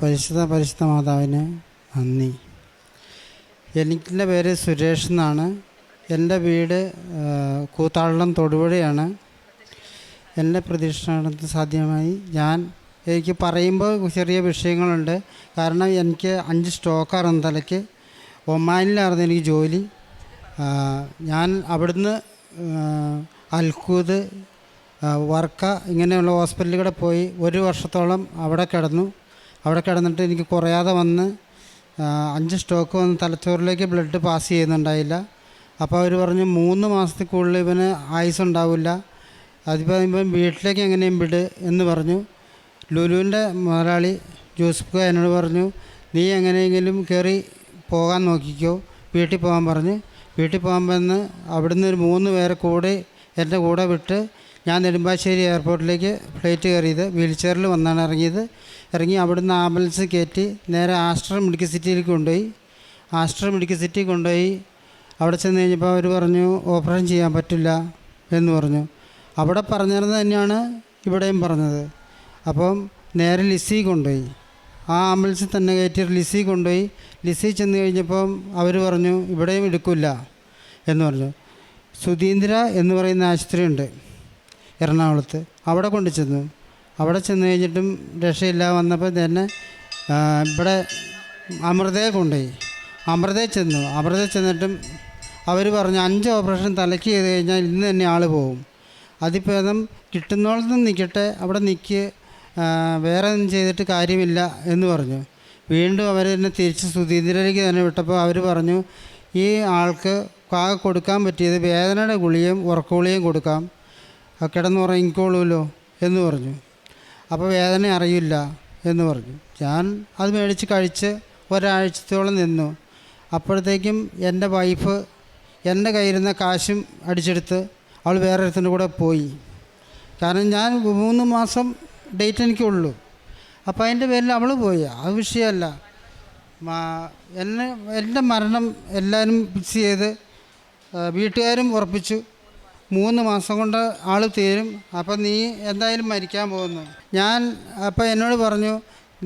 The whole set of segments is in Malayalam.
പരിശുദ്ധ മാതാവിന് നന്ദി. എൻ്റെ പേര് സുരേഷ് എന്നാണ്. എൻ്റെ വീട് കൂത്താളം തൊടുപുഴയാണ്. എൻ്റെ പ്രതീക്ഷ സാധ്യമായി എനിക്ക് പറയുമ്പോൾ ചെറിയ വിഷയങ്ങളുണ്ട്. കാരണം എനിക്ക് 5 സ്റ്റോക്കായിരുന്നു തലയ്ക്ക്. ഒമാനിലായിരുന്നു എനിക്ക് ജോലി. ഞാൻ അവിടുന്ന് അൽഖൂദ്, വർക്ക ഇങ്ങനെയുള്ള ഹോസ്പിറ്റലുകളിൽ പോയി 1 വർഷത്തോളം അവിടെ കിടന്നിട്ട് എനിക്ക് കുറയാതെ വന്ന് 5 സ്റ്റോക്ക് വന്ന് തലച്ചോറിലേക്ക് ബ്ലഡ് പാസ് ചെയ്യുന്നുണ്ടായില്ല. അപ്പോൾ അവർ പറഞ്ഞു 3 മാസത്തിൽ കൂടുതൽ ഇവന് ആയുസ് ഉണ്ടാവില്ല, അതിപ്പോൾ ഇവൻ വീട്ടിലേക്ക് എങ്ങനെയും വിട് എന്ന് പറഞ്ഞു. ലുലുവിൻ്റെ മുതലാളി ജോസഫ് എന്നോട് പറഞ്ഞു, നീ എങ്ങനെയെങ്കിലും കയറി പോകാൻ നോക്കിക്കോ, വീട്ടിൽ പോകാൻ പറഞ്ഞ്. വീട്ടിൽ പോകാൻ വന്ന് അവിടുന്ന് ഒരു 3 പേരെ കൂടെ എൻ്റെ കൂടെ വിട്ട് ഞാൻ നെടുമ്പാശ്ശേരി എയർപോർട്ടിലേക്ക് ഫ്ലൈറ്റ് കയറിയത്. വീൽ ചെയറിൽ വന്നാണ് ഇറങ്ങി അവിടുന്ന് ആംബുലൻസ് കയറ്റി നേരെ ആസ്റ്റർ മെഡിക്കൽ സിറ്റിയിലേക്ക് കൊണ്ടുപോയി. ആസ്റ്റർ മെഡിക്കൽ സിറ്റി കൊണ്ടുപോയി അവിടെ ചെന്ന് കഴിഞ്ഞപ്പോൾ അവർ പറഞ്ഞു ഓപ്പറേഷൻ ചെയ്യാൻ പറ്റില്ല എന്ന് പറഞ്ഞു. അവിടെ പറഞ്ഞിരുന്നത് തന്നെയാണ് ഇവിടെയും പറഞ്ഞത്. അപ്പം നേരെ ലിസി കൊണ്ടുപോയി, ആ ആംബുലൻസിൽ തന്നെ കയറ്റി ലിസി കൊണ്ടുപോയി. ലിസി ചെന്ന് കഴിഞ്ഞപ്പം അവർ പറഞ്ഞു ഇവിടെയും എടുക്കില്ല എന്ന് പറഞ്ഞു. സുധീന്ദ്ര എന്ന് പറയുന്ന ആശുപത്രി ഉണ്ട് എറണാകുളത്ത്, അവിടെ കൊണ്ടു ചെന്നു. അവിടെ ചെന്ന് കഴിഞ്ഞിട്ടും രക്ഷയില്ല. വന്നപ്പോൾ തന്നെ ഇവിടെ അമൃതയെ കൊണ്ടുപോയി. അമൃതയിൽ ചെന്നിട്ടും അവർ പറഞ്ഞു 5 ഓപ്പറേഷൻ തലയ്ക്ക് ചെയ്ത് കഴിഞ്ഞാൽ ഇന്ന് തന്നെ ആൾ പോകും, അതിഭേദം കിട്ടുന്നോളത്തും നിൽക്കട്ടെ, അവിടെ നിൽക്ക്, വേറെ ഒന്നും ചെയ്തിട്ട് കാര്യമില്ല എന്ന് പറഞ്ഞു. വീണ്ടും അവർ തന്നെ തിരിച്ച് സുധീന്ദ്രയിലേക്ക് തന്നെ വിട്ടപ്പോൾ അവർ പറഞ്ഞു ഈ ആൾക്ക് കൊടുക്കാൻ പറ്റിയത് വേദനയുടെ ഗുളികയും ഉറക്കഗുളികയും കൊടുക്കാം, കിടന്നുറങ്ങിക്കോളൂല്ലോ എന്ന് പറഞ്ഞു. അപ്പോൾ വേദന അറിയില്ല എന്ന് പറഞ്ഞു. ഞാൻ അത് മേടിച്ച് കഴിച്ച് ഒരാഴ്ചത്തോളം നിന്നു. അപ്പോഴത്തേക്കും എൻ്റെ വൈഫ് എൻ്റെ കയ്യിലിരുന്ന കാശും അടിച്ചെടുത്ത് അവൾ വേറെ ഒരുത്തിൻ്റെ കൂടെ പോയി. കാരണം ഞാൻ 3 മാസം ഡേറ്റ് എനിക്കുള്ളൂ. അപ്പോൾ അതിൻ്റെ പേരിൽ അവൾ പോയി. അത് വിഷയമല്ല. എൻ്റെ മരണം എല്ലാവരും ഫിക്സ് ചെയ്ത് വീട്ടുകാരും ഉറപ്പിച്ചു 3 മാസം കൊണ്ട് ആൾ തീരും, അപ്പം നീ എന്തായാലും മരിക്കാൻ പോകുന്നു. അപ്പോൾ എന്നോട് പറഞ്ഞു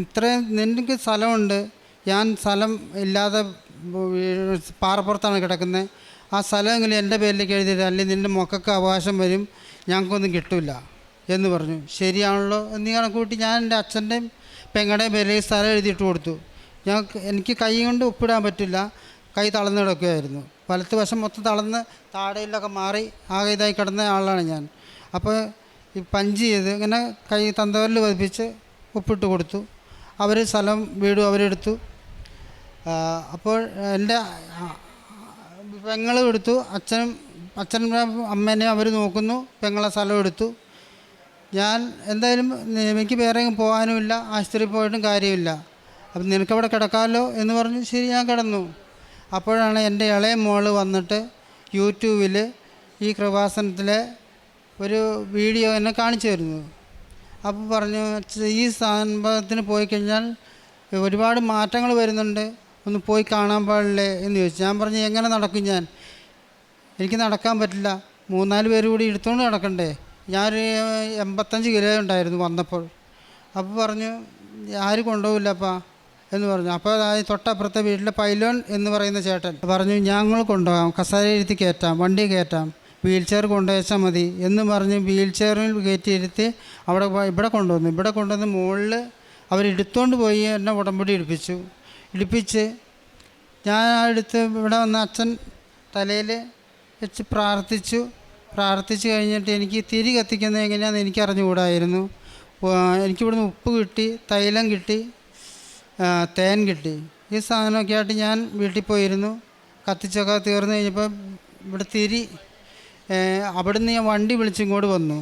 ഇത്രയും നിനക്ക് സ്ഥലമുണ്ട്, ഞാൻ സ്ഥലം ഇല്ലാതെ പാറപ്പുറത്താണ് കിടക്കുന്നത്, ആ സ്ഥലമെങ്കിലും എൻ്റെ പേരിലേക്ക് എഴുതിയിട്ട് അല്ലെങ്കിൽ നിൻ്റെ മക്കൾക്ക് അവകാശം വരും, ഞങ്ങൾക്കൊന്നും കിട്ടില്ല എന്ന് പറഞ്ഞു. ശരിയാണല്ലോ എന്ന് കണക്കൂട്ടി ഞാൻ എൻ്റെ അച്ഛൻ്റെയും പെങ്ങളുടെയും പേരിലേക്ക് സ്ഥലം എഴുതിയിട്ട് കൊടുത്തു. എനിക്ക് കൈ കൊണ്ട് ഒപ്പിടാൻ പറ്റില്ല, കൈ തളർന്ന് കിടക്കുകയായിരുന്നു. വലത്ത് വശം മൊത്തം തളർന്ന് താടയിലൊക്കെ മാറി ആകെ ഇതായി കിടന്ന ആളാണ് ഞാൻ. അപ്പോൾ ഈ പഞ്ച് ചെയ്ത് ഇങ്ങനെ കൈ തന്തവരിൽ പതിപ്പിച്ച് ഒപ്പിട്ട് കൊടുത്തു. അവർ സ്ഥലം വീടും അവരെടുത്തു. അപ്പോൾ എൻ്റെ പെങ്ങളും എടുത്തു, അച്ഛനും അമ്മേനെയും അവർ നോക്കുന്നു, പെങ്ങളെ സ്ഥലം എടുത്തു. ഞാൻ എന്തായാലും എനിക്ക് വേറെ പോകാനുമില്ല, ആശുപത്രി പോയിട്ടും കാര്യമില്ല, അപ്പം നിനക്കവിടെ കിടക്കാമല്ലോ എന്ന് പറഞ്ഞു. ശരി, ഞാൻ കിടന്നു. അപ്പോഴാണ് എൻ്റെ ഇളയ മോള് വന്നിട്ട് യൂട്യൂബിൽ ഈ കൃപാസനത്തിലെ ഒരു വീഡിയോ എന്നെ കാണിച്ചു തരുന്നു. അപ്പോൾ പറഞ്ഞു ഈ സംഭവത്തിന് പോയി കഴിഞ്ഞാൽ ഒരുപാട് മാറ്റങ്ങൾ വരുന്നുണ്ട്, ഒന്ന് പോയി കാണാൻ പാടില്ലേ എന്ന് ചോദിച്ചു. ഞാൻ പറഞ്ഞു എങ്ങനെ നടക്കും, എനിക്ക് നടക്കാൻ പറ്റില്ല, 3-4 പേര് കൂടി എടുത്തുകൊണ്ട് നടക്കണ്ടേ, ഞാനൊരു 85 കിലോ ഉണ്ടായിരുന്നു വന്നപ്പോൾ. അപ്പോൾ പറഞ്ഞു ആരും കൊണ്ടുപോകില്ലപ്പാ എന്ന് പറഞ്ഞു. അപ്പോൾ അതായത് തൊട്ടപ്പുറത്തെ വീട്ടിലെ പൈലോൺ എന്ന് പറയുന്ന ചേട്ടൻ പറഞ്ഞു ഞങ്ങൾ കൊണ്ടുപോകാം, കസേരയിരുത്തി കയറ്റാം, വണ്ടി കയറ്റാം, വീൽ ചെയർ കൊണ്ടുവച്ചാൽ മതി എന്ന് പറഞ്ഞ് വീൽ ചെയറിൽ കയറ്റിയിരുത്തി ഇവിടെ കൊണ്ടുവന്ന് മുകളിൽ അവരെടുത്തുകൊണ്ട് പോയി എന്നെ ഉടമ്പടി ഇടിപ്പിച്ച് ഞാൻ എടുത്ത് ഇവിടെ വന്ന അച്ഛൻ തലയിൽ വെച്ച് പ്രാർത്ഥിച്ചു കഴിഞ്ഞിട്ട് എനിക്ക് തിരി കത്തിക്കുന്നത് എങ്ങനെയാണെന്ന് എനിക്ക് അറിഞ്ഞുകൂടായിരുന്നു. എനിക്കിവിടുന്ന് ഉപ്പ് കിട്ടി, തൈലം കിട്ടി, തേൻ കിട്ടി. ഈ സാധനമൊക്കെ ആയിട്ട് ഞാൻ വീട്ടിൽ പോയിരുന്നു. കത്തിച്ചൊക്കെ തീർന്നു കഴിഞ്ഞപ്പോൾ ഇവിടെ തിരി അവിടുന്ന് ഞാൻ വണ്ടി വിളിച്ച് ഇങ്ങോട്ട് വന്നു.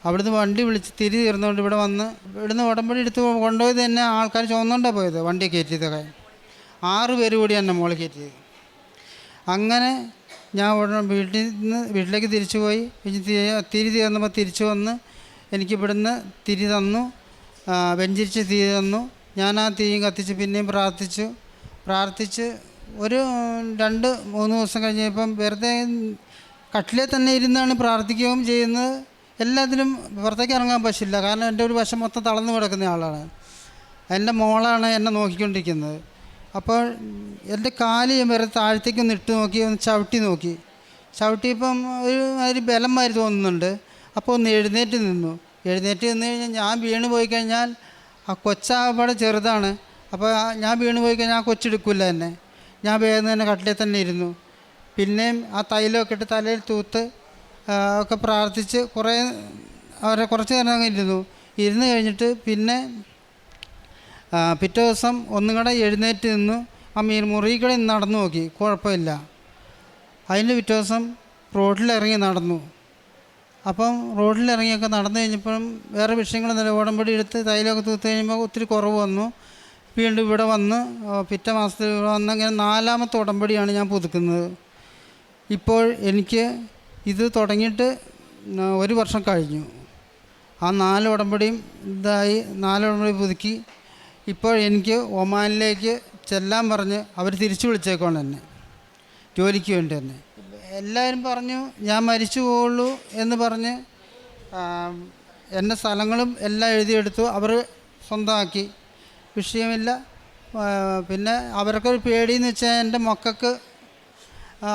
അവിടുന്ന് വണ്ടി വിളിച്ച് തിരി തീർന്നുകൊണ്ട് ഇവിടെ വന്ന് ഇവിടുന്ന് ഉടമ്പടി എടുത്ത് കൊണ്ടുപോയത് തന്നെ ആൾക്കാർ ചുമന്നുകൊണ്ടാണ് പോയത്. വണ്ടി കയറ്റിയതൊക്കെ 6 പേര് കൂടി എന്നെ മോളിൽ കയറ്റിയത്. അങ്ങനെ ഞാൻ വീട്ടിലേക്ക് തിരിച്ചു പോയി. തിരി തീർന്നപ്പോൾ തിരിച്ചു വന്ന് എനിക്കിവിടുന്ന് തിരി തന്നു, വെഞ്ചരിച്ച് തിരി തന്നു. ഞാൻ ആ തിരിയും കത്തിച്ച് പിന്നെയും പ്രാർത്ഥിച്ച് ഒരു 2-3 ദിവസം കഴിഞ്ഞപ്പം വെറുതെ കട്ടിലിൽ തന്നെ ഇരുന്നാണ് പ്രാർത്ഥിക്കുകയും ചെയ്യുന്നത്. എല്ലാത്തിനും പുറത്തേക്ക് ഇറങ്ങാൻ പറ്റില്ല, കാരണം എൻ്റെ ഒരു വശം മൊത്തം തളർന്നു കിടക്കുന്ന ആളാണ്. എൻ്റെ മോളാണ് എന്നെ നോക്കിക്കൊണ്ടിരിക്കുന്നത്. അപ്പോൾ എൻ്റെ കാല് വരെ താഴത്തേക്കൊന്ന് ഇട്ട് നോക്കി, ഒന്ന് ചവിട്ടി നോക്കി. ചവിട്ടിയപ്പം ഒരു ബലം മാതിരി തോന്നുന്നുണ്ട്. അപ്പോൾ ഒന്ന് എഴുന്നേറ്റ് നിന്നു. എഴുന്നേറ്റ് നിന്ന് കഴിഞ്ഞാൽ ഞാൻ വീണ് പോയി കഴിഞ്ഞാൽ ആ കൊച്ചാവിടെ ചെറുതാണ്. അപ്പോൾ ഞാൻ വീണ് പോയി കഴിഞ്ഞാൽ ആ കൊച്ചെടുക്കില്ല എന്നെ. ഞാൻ വേഗം തന്നെ കട്ടിലിൽ തന്നെ ഇരുന്നു. പിന്നെയും ആ തൈലമൊക്കെ ഇട്ട് തലയിൽ തൂത്ത് ഒക്കെ പ്രാർത്ഥിച്ച് കുറച്ച് നേരം ഇരുന്ന് കഴിഞ്ഞിട്ട് പിന്നെ പിറ്റേ ദിവസം ഒന്നും കൂടെ എഴുന്നേറ്റ് നിന്ന് ആ മുറിയിൽ കൂടെ നടന്നു നോക്കി, കുഴപ്പമില്ല. അതിൻ്റെ പിറ്റേ ദിവസം റോഡിലിറങ്ങി നടന്നു. അപ്പം റോഡിലിറങ്ങിയൊക്കെ നടന്നു കഴിഞ്ഞപ്പം വേറെ വിഷയങ്ങളൊന്നുമില്ല. ഉടമ്പടി എടുത്ത് തൈലമൊക്കെ തൂത്ത് കഴിയുമ്പോൾ ഒത്തിരി കുറവ് വന്നു. വീണ്ടും ഇവിടെ വന്ന് പിറ്റേ മാസത്തിൽ ഇവിടെ വന്ന് ഇങ്ങനെ 4ാമത്തെ ഉടമ്പടിയാണ് ഞാൻ പുതുക്കുന്നത്. ഇപ്പോൾ എനിക്ക് ഇത് തുടങ്ങിയിട്ട് 1 വർഷം കഴിഞ്ഞു. ആ 4 ഉടമ്പടിയും 4 ഉടമ്പടി പുതുക്കി. ഇപ്പോൾ എനിക്ക് ഒമാനിലേക്ക് ചെല്ലാൻ പറഞ്ഞ് അവർ തിരിച്ചു വിളിച്ചേക്കാണ് എന്നെ, ജോലിക്ക് വേണ്ടി തന്നെ. എല്ലാവരും പറഞ്ഞു ഞാൻ മരിച്ചു പോവുള്ളൂ എന്ന് പറഞ്ഞ് എൻ്റെ സ്ഥലങ്ങളും എല്ലാം എഴുതിയെടുത്തു. അവർ സ്വന്തമാക്കി, വിഷയമില്ല. പിന്നെ അവർക്കൊരു പേടിയെന്ന് വെച്ചാൽ എൻ്റെ മക്കൾക്ക്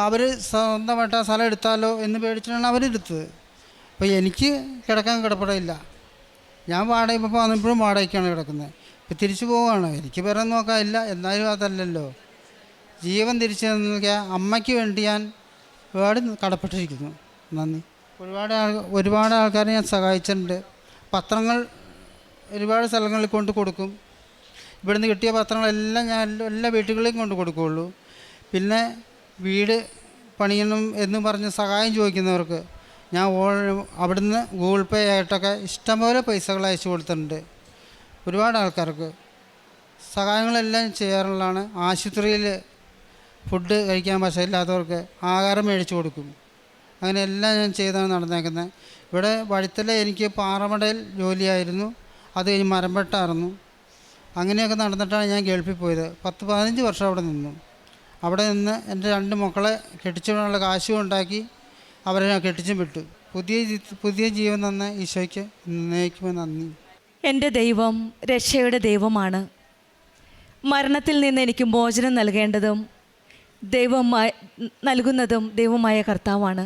അവർ സ്വന്തമായിട്ട് ആ സ്ഥലം എടുത്താലോ എന്ന് പേടിച്ചിട്ടാണ് അവരെടുത്തത്. അപ്പോൾ എനിക്ക് കിടക്കാൻ കിടപ്പടയില്ല. ഞാൻ വാടക ഇപ്പോൾ വന്നപ്പോഴും വാടകയ്ക്കാണ് കിടക്കുന്നത്. ഇപ്പോൾ തിരിച്ചു പോവുകയാണ്. എനിക്ക് വേറെ നോക്കാനില്ല. എന്നാലും അതല്ലല്ലോ, ജീവൻ തിരിച്ചു നൽകിയ അമ്മയ്ക്ക് വേണ്ടി ഞാൻ ഒരുപാട് കടപ്പെട്ടിരിക്കുന്നു. നന്ദി. ഒരുപാട് ആൾക്കാരെ ഞാൻ സഹായിച്ചിട്ടുണ്ട്. പത്രങ്ങൾ ഒരുപാട് സ്ഥലങ്ങളിൽ കൊണ്ട് കൊടുക്കും. ഇവിടുന്ന് കിട്ടിയ പത്രങ്ങളെല്ലാം ഞാൻ എല്ലാ വീട്ടുകളിലും കൊണ്ട് കൊടുക്കുകയുള്ളൂ. പിന്നെ വീട് പണിയണം എന്ന് പറഞ്ഞ് സഹായം ചോദിക്കുന്നവർക്ക് ഞാൻ അവിടുന്ന് ഗൂഗിൾ പേ ആയിട്ടൊക്കെ ഇഷ്ടംപോലെ പൈസകൾ അയച്ചു കൊടുത്തിട്ടുണ്ട്. ഒരുപാട് ആൾക്കാർക്ക് സഹായങ്ങളെല്ലാം ചെയ്യാറുള്ളതാണ്. ആശുപത്രിയിൽ ഫുഡ് കഴിക്കാൻ പശയില്ലാത്തവർക്ക് ആഹാരം മേടിച്ചു കൊടുക്കും. അങ്ങനെ എല്ലാം ഞാൻ ചെയ്താണ് നടന്നേക്കുന്നത്. ഇവിടെ വഴുത്തല എനിക്ക് പാറമടയിൽ ജോലിയായിരുന്നു. അത് കഴിഞ്ഞ് മരംവെട്ടായിരുന്നു. അങ്ങനെയൊക്കെ നടന്നിട്ടാണ് ഞാൻ ഗൾഫിൽ പോയത്. 10-15 വർഷം അവിടെ നിന്നു. അവിടെ നിന്ന് എൻ്റെ 2 മക്കളെ കെട്ടിച്ചുവിടാനുള്ള കാശും ഉണ്ടാക്കി അവരെ ഞാൻ കെട്ടിച്ചും വിട്ടു. പുതിയ ജീവൻ തന്ന ഈശോയ്ക്ക് എന്നേക്കും നന്ദി. എൻ്റെ ദൈവം രക്ഷയുടെ ദൈവമാണ്. മരണത്തിൽ നിന്ന് എനിക്ക് മോചനം നൽകേണ്ടതും നൽകുന്നതും ദൈവമായ കർത്താവാണ്.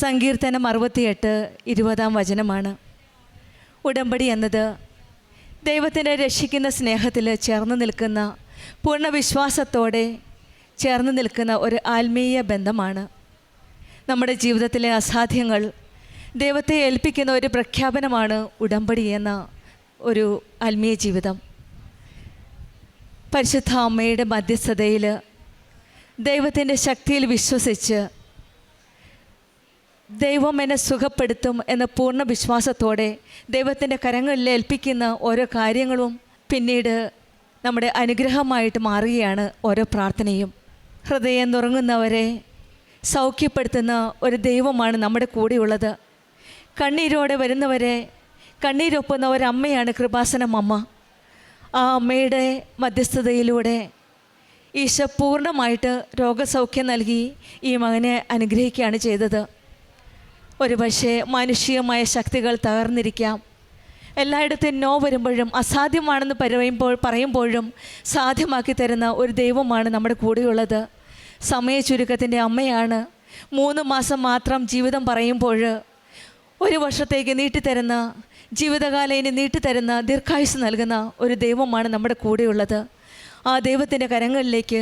സങ്കീർത്തനം 68:20 വചനമാണ്. ഉടമ്പടി എന്നത് ദൈവത്തിൻ്റെ രക്ഷിക്കുന്ന സ്നേഹത്തിൽ ചേർന്ന് നിൽക്കുന്ന, പൂർണ്ണ വിശ്വാസത്തോടെ ചേർന്ന് നിൽക്കുന്ന ഒരു ആത്മീയ ബന്ധമാണ്. നമ്മുടെ ജീവിതത്തിലെ അസാധ്യങ്ങൾ ദൈവത്തെ ഏൽപ്പിക്കുന്ന ഒരു പ്രഖ്യാപനമാണ് ഉടമ്പടി എന്ന ഒരു ആത്മീയ ജീവിതം. പരിശുദ്ധ അമ്മയുടെ മധ്യസ്ഥതയിൽ ദൈവത്തിൻ്റെ ശക്തിയിൽ വിശ്വസിച്ച് ദൈവം എന്നെ സുഖപ്പെടുത്തും എന്ന പൂർണ്ണ വിശ്വാസത്തോടെ ദൈവത്തിൻ്റെ കരങ്ങളിൽ ഏൽപ്പിക്കുന്ന ഓരോ കാര്യങ്ങളും പിന്നീട് നമ്മുടെ അനുഗ്രഹമായിട്ട് മാറുകയാണ് ഓരോ പ്രാർത്ഥനയും. ഹൃദയം നുറങ്ങുന്നവരെ സൗഖ്യപ്പെടുത്തുന്ന ഒരു ദൈവമാണ് നമ്മുടെ കൂടെയുള്ളത്. കണ്ണീരോടെ വരുന്നവരെ കണ്ണീരൊപ്പുന്ന ഒരമ്മയാണ് കൃപാസനം അമ്മ. ആ അമ്മയുടെ മധ്യസ്ഥതയിലൂടെ ഈശോ പൂർണ്ണമായിട്ട് രോഗസൗഖ്യം നൽകി ഈ മകനെ അനുഗ്രഹിക്കുകയാണ് ചെയ്തത്. ഒരുപക്ഷെ മാനുഷികമായ ശക്തികൾ തകർന്നിരിക്കാം. എല്ലായിടത്തും നോ വരുമ്പോഴും അസാധ്യമാണെന്ന് പറയുമ്പോഴും സാധ്യമാക്കി തരുന്ന ഒരു ദൈവമാണ് നമ്മുടെ കൂടെയുള്ളത്. സമയ ചുരുക്കത്തിൻ്റെ അമ്മയാണ്. 3 മാസം മാത്രം ജീവിതം പറയുമ്പോൾ 1 വർഷത്തേക്ക് നീട്ടിത്തരുന്ന, ജീവിതകാലം ഇനി നീട്ടിത്തരുന്ന, ദീർഘായുസ് നൽകുന്ന ഒരു ദൈവമാണ് നമ്മുടെ കൂടെയുള്ളത്. ആ ദൈവത്തിൻ്റെ കരങ്ങളിലേക്ക്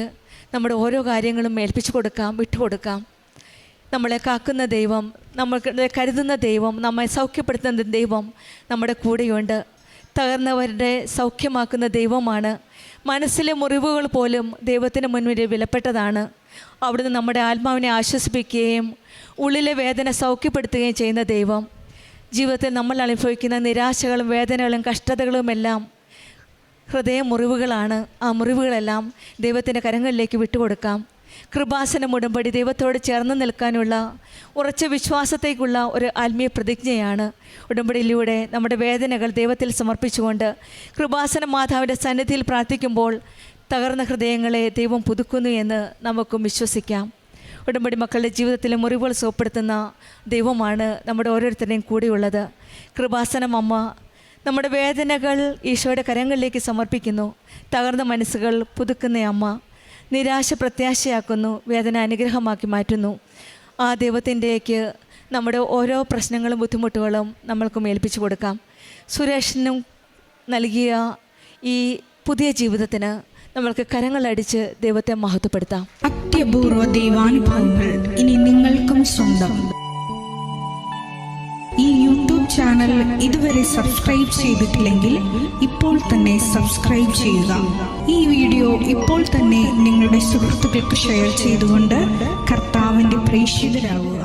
നമ്മുടെ ഓരോ കാര്യങ്ങളും ഏൽപ്പിച്ചു കൊടുക്കാം, വിട്ടുകൊടുക്കാം. നമ്മളെ കാക്കുന്ന ദൈവം, നമ്മൾക്ക് കരുതുന്ന ദൈവം, നമ്മെ സൗഖ്യപ്പെടുത്തുന്ന ദൈവം നമ്മുടെ കൂടെയുണ്ട്. തകർന്നവരുടെ സൗഖ്യമാക്കുന്ന ദൈവമാണ്. മനസ്സിലെ മുറിവുകൾ പോലും ദൈവത്തിന് മുൻപിൽ വിലപ്പെട്ടതാണ്. അവിടുന്ന് നമ്മുടെ ആത്മാവിനെ ആശ്വസിപ്പിക്കുകയും ഉള്ളിലെ വേദന സൗഖ്യപ്പെടുത്തുകയും ചെയ്യുന്ന ദൈവം. ജീവിതത്തിൽ നമ്മൾ അനുഭവിക്കുന്ന നിരാശകളും വേദനകളും കഷ്ടതകളുമെല്ലാം ഹൃദയ മുറിവുകളാണ്. ആ മുറിവുകളെല്ലാം ദൈവത്തിൻ്റെ കരങ്ങളിലേക്ക് വിട്ടുകൊടുക്കാം. കൃപാസനം ഉടമ്പടി ദൈവത്തോട് ചേർന്ന് നിൽക്കാനുള്ള ഉറച്ച വിശ്വാസത്തേക്കുള്ള ഒരു ആത്മീയ പ്രതിജ്ഞയാണ്. ഉടമ്പടിയിലൂടെ നമ്മുടെ വേദനകൾ ദൈവത്തിൽ സമർപ്പിച്ചുകൊണ്ട് കൃപാസന മാതാവിൻ്റെ സന്നിധിയിൽ പ്രാർത്ഥിക്കുമ്പോൾ തകർന്ന ഹൃദയങ്ങളെ ദൈവം പുതുക്കുന്നു എന്ന് നമുക്കും വിശ്വസിക്കാം. ഉടമ്പടി മക്കളുടെ ജീവിതത്തിലെ മുറിവുകൾ സുഖപ്പെടുത്തുന്ന ദൈവമാണ് നമ്മുടെ ഓരോരുത്തരുടെയും കൂടെയുള്ളത്. കൃപാസനം അമ്മ നമ്മുടെ വേദനകൾ ഈശോയുടെ കരങ്ങളിലേക്ക് സമർപ്പിക്കുന്നു. തകർന്ന മനസ്സുകൾ പുതുക്കുന്ന അമ്മ നിരാശ പ്രത്യാശയാക്കുന്നു, വേദന അനുഗ്രഹമാക്കി മാറ്റുന്നു. ആ ദൈവത്തിൻ്റെക്ക് നമ്മുടെ ഓരോ പ്രശ്നങ്ങളും ബുദ്ധിമുട്ടുകളും നമ്മൾക്കും ഏൽപ്പിച്ചു കൊടുക്കാം. സുരേഷിനും നൽകിയ ഈ പുതിയ ജീവിതത്തിന് നമ്മൾക്ക് കരങ്ങളടിച്ച് ദൈവത്തെ മഹത്വപ്പെടുത്താം. അത്യപൂർവ ദൈവാനുഭവങ്ങൾ ഇനി നിങ്ങൾക്കും സ്വന്തം. ഈ യൂട്യൂബ് ചാനൽ ഇതുവരെ സബ്സ്ക്രൈബ് ചെയ്തിട്ടില്ലെങ്കിൽ ഇപ്പോൾ തന്നെ സബ്സ്ക്രൈബ് ചെയ്യുക. ഈ വീഡിയോ ഇപ്പോൾ തന്നെ നിങ്ങളുടെ സുഹൃത്തുക്കൾക്ക് ഷെയർ ചെയ്തുകൊണ്ട് കർത്താവിൻ്റെ പ്രേക്ഷിതരാകുക.